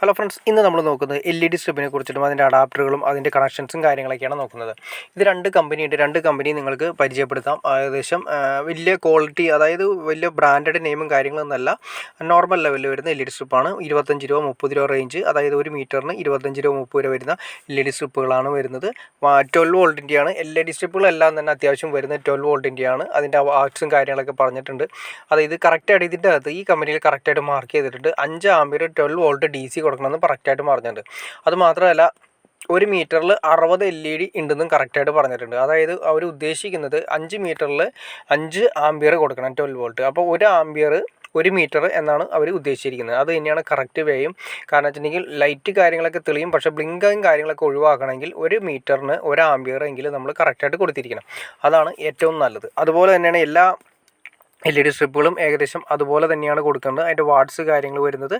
Hello friends, ഇന്ന് നമ്മൾ നോക്കുന്നത് LED സ്ട്രിപ്പിനെ കുറിച്ചിട്ടും അതിൻ്റെ അഡാപ്റ്ററുകളും അതിൻ്റെ കണക്ഷൻസും കാര്യങ്ങളൊക്കെയാണ് നോക്കുന്നത്. ഇത് രണ്ട് കമ്പനി നിങ്ങൾക്ക് പരിചയപ്പെടുത്താം. ഏകദേശം വലിയ ക്വാളിറ്റി, അതായത് വലിയ ബ്രാൻഡഡ് നെയിമും കാര്യങ്ങളൊന്നുമല്ല, നോർമൽ ലെവലിൽ വരുന്ന LED സ്ട്രിപ്പാണ്. 25 രൂപ 30 രൂപ റേഞ്ച്, അതായത് ഒരു മീറ്ററിന് 25 രൂപ 30 രൂപ വരുന്ന LED സ്ട്രിപ്പുകളാണ് വരുന്നത്. 12 വോൾട്ടിൻ്റെയാണ്. LED സ്ട്രിപ്പുകളെല്ലാം തന്നെ അത്യാവശ്യം വരുന്നത് 12 വോൾട്ടിൻ്റെയാണ്. അതിൻ്റെ വാട്ട്സും കാര്യങ്ങളൊക്കെ പറഞ്ഞിട്ടുണ്ട്. അതായത് കറക്റ്റായിട്ട് ഇതിൻ്റെ അകത്ത് ഈ കമ്പനിയിൽ കറക്റ്റായിട്ട് മാർക്ക് ചെയ്തിട്ടുണ്ട്. 5 ആമ്പിയർ 12 വോൾട്ട് DC കൊടുക്കണമെന്ന് കറക്റ്റായിട്ട് പറഞ്ഞിട്ടുണ്ട്. അതുമാത്രമല്ല, ഒരു മീറ്ററിൽ 60 LED ഉണ്ടെന്നും കറക്റ്റായിട്ട് പറഞ്ഞിട്ടുണ്ട്. അതായത് അവർ ഉദ്ദേശിക്കുന്നത് 5 മീറ്ററിൽ 5 ആമ്പിയർ കൊടുക്കണം 12 വോൾട്ട്. അപ്പോൾ 1 ആമ്പിയർ 1 മീറ്റർ എന്നാണ് അവർ ഉദ്ദേശിച്ചിരിക്കുന്നത്. അത് തന്നെയാണ് കറക്റ്റ് വേയും. കാരണം വെച്ചിട്ടുണ്ടെങ്കിൽ ലൈറ്റ് കാര്യങ്ങളൊക്കെ തെളിയും, പക്ഷേ ബ്ലിങ്കും കാര്യങ്ങളൊക്കെ ഒഴിവാക്കണമെങ്കിൽ 1 മീറ്ററിന് 1 ആമ്പിയർ എങ്കിലും നമ്മൾ കറക്റ്റായിട്ട് കൊടുത്തിരിക്കണം. അതാണ് ഏറ്റവും നല്ലത്. അതുപോലെ തന്നെയാണ് എല്ലാ LED സ്ട്രിപ്പുകളും ഏകദേശം അതുപോലെ തന്നെയാണ് കൊടുക്കുന്നത്. അതിൻ്റെ വാട്ട്സ് കാര്യങ്ങൾ വരുന്നത്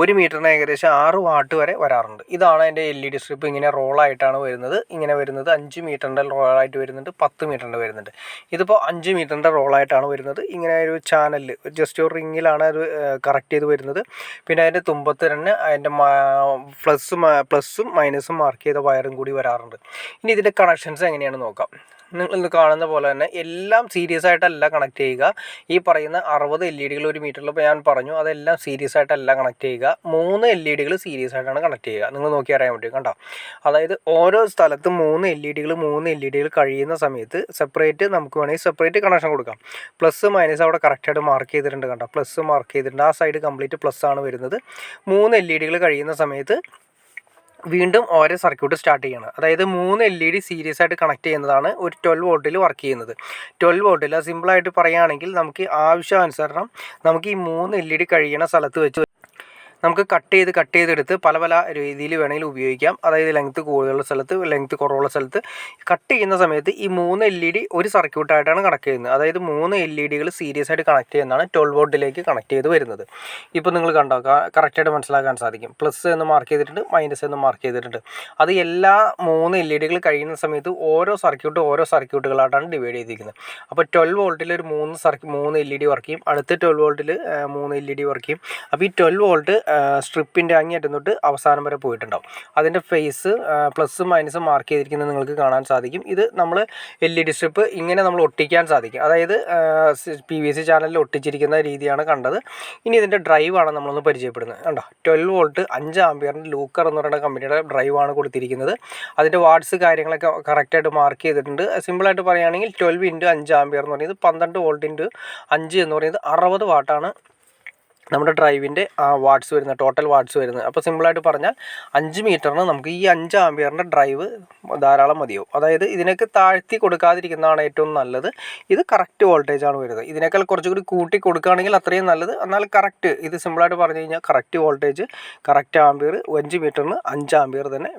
1 മീറ്ററിന് ഏകദേശം 6 വാട്ട് വരെ വരാറുണ്ട്. ഇതാണ് അതിൻ്റെ LED സ്ട്രിപ്പ്. ഇങ്ങനെ റോളായിട്ടാണ് വരുന്നത്. ഇങ്ങനെ വരുന്നത് 5 മീറ്ററിൻ്റെ റോളായിട്ട് വരുന്നുണ്ട്, 10 മീറ്ററിൻ്റെ വരുന്നുണ്ട്. ഇതിപ്പോൾ 5 മീറ്ററിൻ്റെ റോളായിട്ടാണ് വരുന്നത്. ഇങ്ങനെ ഒരു ചാനലിൽ ജസ്റ്റ് ഒരു റിങ്ങിലാണ് അത് കറക്റ്റ് ചെയ്ത് വരുന്നത്. പിന്നെ അതിൻ്റെ തുമ്പത്ത് തന്നെ അതിൻ്റെ പ്ലസ്സും മൈനസും മാർക്ക് ചെയ്ത വയറും കൂടി വരാറുണ്ട്. ഇനി ഇതിൻ്റെ കണക്ഷൻസ് എങ്ങനെയാണെന്ന് നോക്കാം. നിങ്ങൾ കാണുന്ന പോലെ തന്നെ എല്ലാം സീരീസ് ആയിട്ടല്ല കണക്ട് ചെയ്യുക. ഈ പറയുന്ന 60 LED ഒരു മീറ്ററിൽ ഇപ്പോൾ ഞാൻ പറഞ്ഞു, അതെല്ലാം സീരീസ് ആയിട്ടല്ല കണക്ട് ചെയ്യുക. 3 LED സീരീസ് ആയിട്ടാണ് കണക്ട് ചെയ്യുക. നിങ്ങൾ നോക്കി അറിയാൻ പറ്റും, കണ്ടോ? അതായത് ഓരോ സ്ഥലത്തും 3 LED കഴിയുന്ന സമയത്ത് സെപ്പറേറ്റ് നമുക്ക് വേണമെങ്കിൽ സെപ്പറേറ്റ് കണക്ഷൻ കൊടുക്കാം. പ്ലസ് മൈനസ് അവിടെ കറക്റ്റായിട്ട് മാർക്ക് ചെയ്തിട്ടുണ്ട്, കണ്ടോ? പ്ലസ് മാർക്ക് ചെയ്തിട്ടുണ്ട്. ആ സൈഡ് കംപ്ലീറ്റ് പ്ലസ് ആണ് വരുന്നത്. 3 LED കഴിയുന്ന സമയത്ത് വീണ്ടും ഓരോ സർക്യൂട്ട് സ്റ്റാർട്ട് ചെയ്യണം. അതായത് 3 LED സീരീസ് ആയിട്ട് കണക്ട് ചെയ്യുന്നതാണ് ഒരു 12 വോൾട്ടിൽ വർക്ക് ചെയ്യുന്നത്. 12 വോൾട്ടിൽ സിമ്പിളായിട്ട് പറയുകയാണെങ്കിൽ നമുക്ക് ആവശ്യാനുസരണം നമുക്ക് ഈ 3 LED കഴിയുന്ന സ്ഥലത്ത് വെച്ച് നമുക്ക് കട്ട് ചെയ്തെടുത്ത് പല രീതിയിൽ വേണമെങ്കിൽ ഉപയോഗിക്കാം. അതായത് ലെങ്ത്ത് കൂടുതലുള്ള സ്ഥലത്ത്, ലെങ്ത്ത് കുറവുള്ള സ്ഥലത്ത് കട്ട് ചെയ്യുന്ന സമയത്ത് ഈ 3 LED ഒരു സർക്യൂട്ടായിട്ടാണ് കണക്ട് ചെയ്യുന്നത്. അതായത് 3 LED സീരീസ് ആയിട്ട് കണക്ട് ചെയ്യുന്നതാണ് 12 വോൾട്ടിലേക്ക് കണക്ട് ചെയ്ത് വരുന്നത്. ഇപ്പോൾ നിങ്ങൾ കണ്ടോ, കറക്റ്റായിട്ട് മനസ്സിലാക്കാൻ സാധിക്കും. പ്ലസ് എന്ന് മാർക്ക് ചെയ്തിട്ടുണ്ട്, മൈനസ് എന്ന് മാർക്ക് ചെയ്തിട്ടുണ്ട്. അത് എല്ലാ 3 LED കഴിയുന്ന സമയത്ത് ഓരോ സർക്യൂട്ടുകളായിട്ടാണ് ഡിവൈഡ് ചെയ്തിരിക്കുന്നത്. അപ്പോൾ 12 വോൾട്ടിൽ ഒരു 3 LED വർക്ക് ചെയ്യും. അടുത്ത 12 വോൾട്ടിൽ 3 LED വർക്ക് ചെയ്യും. അപ്പോൾ ഈ 12 വോൾട്ട് സ്ട്രിപ്പിൻ്റെ അങ്ങേയറ്റം തൊട്ട് അവസാനം വരെ പോയിട്ടുണ്ടാവും. അതിൻ്റെ ഫേസ് പ്ലസ്സും മൈനസും മാർക്ക് ചെയ്തിരിക്കുന്നത് നിങ്ങൾക്ക് കാണാൻ സാധിക്കും. ഇത് നമ്മൾ LED സ്ട്രിപ്പ് ഇങ്ങനെ നമ്മൾ ഒട്ടിക്കാൻ സാധിക്കും. അതായത് PVC ചാനലിൽ ഒട്ടിച്ചിരിക്കുന്ന രീതിയാണ് കണ്ടത്. ഇനി ഇതിൻ്റെ ഡ്രൈവാണ് നമ്മളൊന്ന് പരിചയപ്പെടുന്നത്. കണ്ടോ, 12 വോൾട്ട് 5 ആമ്പിയറിൻ്റെ ലൂക്കർ എന്ന് പറയുന്ന കമ്പനിയുടെ ഡ്രൈവാണ് കൊടുത്തിരിക്കുന്നത്. അതിൻ്റെ വാട്ട്സ് കാര്യങ്ങളൊക്കെ കറക്റ്റായിട്ട് മാർക്ക് ചെയ്തിട്ടുണ്ട്. സിമ്പിളായിട്ട് പറയുകയാണെങ്കിൽ 12 × 5 ആമ്പിയർ എന്ന് പറയുന്നത് 12 വോൾട്ട് × 5 എന്ന് പറയുന്നത് 60 വാട്ടാണ് നമ്മുടെ ഡ്രൈവിൻ്റെ വാട്ട്സ് വരുന്നത്, ടോട്ടൽ വാട്ട്സ് വരുന്നത്. അപ്പോൾ സിമ്പിളായിട്ട് പറഞ്ഞാൽ 5 മീറ്ററിന് നമുക്ക് ഈ 5 ആമ്പിയറിൻ്റെ ഡ്രൈവ് ധാരാളം മതിയാവും. അതായത് ഇതിനൊക്കെ താഴ്ത്തി കൊടുക്കാതിരിക്കുന്നതാണ് ഏറ്റവും നല്ലത്. ഇത് കറക്റ്റ് വോൾട്ടേജാണ് വരുന്നത്. ഇതിനേക്കാൾ കുറച്ചുകൂടി കൂട്ടി കൊടുക്കുകയാണെങ്കിൽ അത്രയും നല്ലത്. എന്നാൽ കറക്റ്റ്, ഇത് സിമ്പിളായിട്ട് പറഞ്ഞു കഴിഞ്ഞാൽ കറക്റ്റ് വോൾട്ടേജ്, കറക്റ്റ് ആമ്പിയർ 5 മീറ്ററിന് 5 ആമ്പിയർ തന്നെ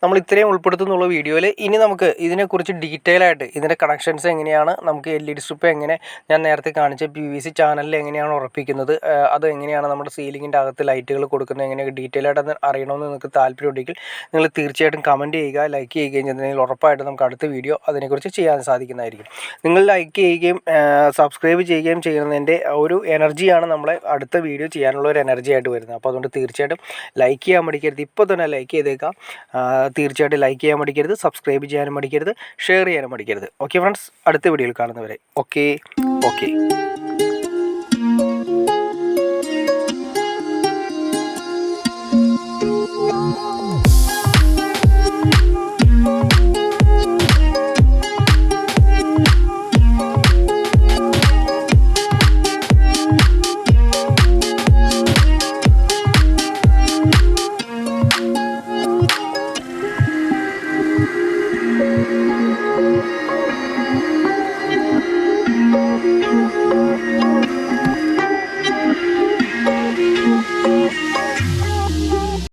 നമ്മൾ ഇത്രയും ഉൾപ്പെടുത്തുന്നുള്ള വീഡിയോയിൽ. ഇനി നമുക്ക് ഇതിനെക്കുറിച്ച് ഡീറ്റെയിൽ ആയിട്ട് ഇതിൻ്റെ കണക്ഷൻസ് എങ്ങനെയാണ്, നമുക്ക് LED സ്ട്രിപ്പ് എങ്ങനെ ഞാൻ നേരത്തെ കാണിച്ച PVC ചാനലിൽ എങ്ങനെയാണ് ഉറപ്പിക്കുന്നത്, അത് എങ്ങനെയാണ് നമ്മുടെ സീലിങ്ങിൻ്റെ അകത്ത് ലൈറ്റുകൾ കൊടുക്കുന്നത്, എങ്ങനെയൊക്കെ ഡീറ്റെയിൽ ആയിട്ട് അത് അറിയണമെന്ന് നിങ്ങൾക്ക് താല്പര്യമുണ്ടെങ്കിൽ നിങ്ങൾ തീർച്ചയായിട്ടും കമൻറ്റ് ചെയ്യുക, ലൈക്ക് ചെയ്യുകയും ചെയ്യുന്നതിൽ ഉറപ്പായിട്ട് നമുക്ക് അടുത്ത വീഡിയോ അതിനെക്കുറിച്ച് ചെയ്യാൻ സാധിക്കുന്നതായിരിക്കും. നിങ്ങൾ ലൈക്ക് ചെയ്യുകയും സബ്സ്ക്രൈബ് ചെയ്യുകയും ചെയ്യുന്നതിൻ്റെ ഒരു എനർജിയാണ് നമ്മളെ അടുത്ത വീഡിയോ ചെയ്യാനുള്ള ഒരു എനർജി ആയിട്ട് വരുന്നത്. അപ്പോൾ അതുകൊണ്ട് തീർച്ചയായിട്ടും ലൈക്ക് ചെയ്യാൻ മടിക്കരുത്. ഇപ്പോൾ തന്നെ ലൈക്ക് ചെയ്തേക്കാം. തീർച്ചയായിട്ടും ലൈക്ക് ചെയ്യാൻ മടിക്കരുത്, സബ്സ്ക്രൈബ് ചെയ്യാനും മടിക്കരുത്, ഷെയർ ചെയ്യാനും മടിക്കരുത്. ഓക്കെ ഫ്രണ്ട്സ്, അടുത്ത വീഡിയോയിൽ കാണുന്നവരെ ഓക്കെ. Thank you.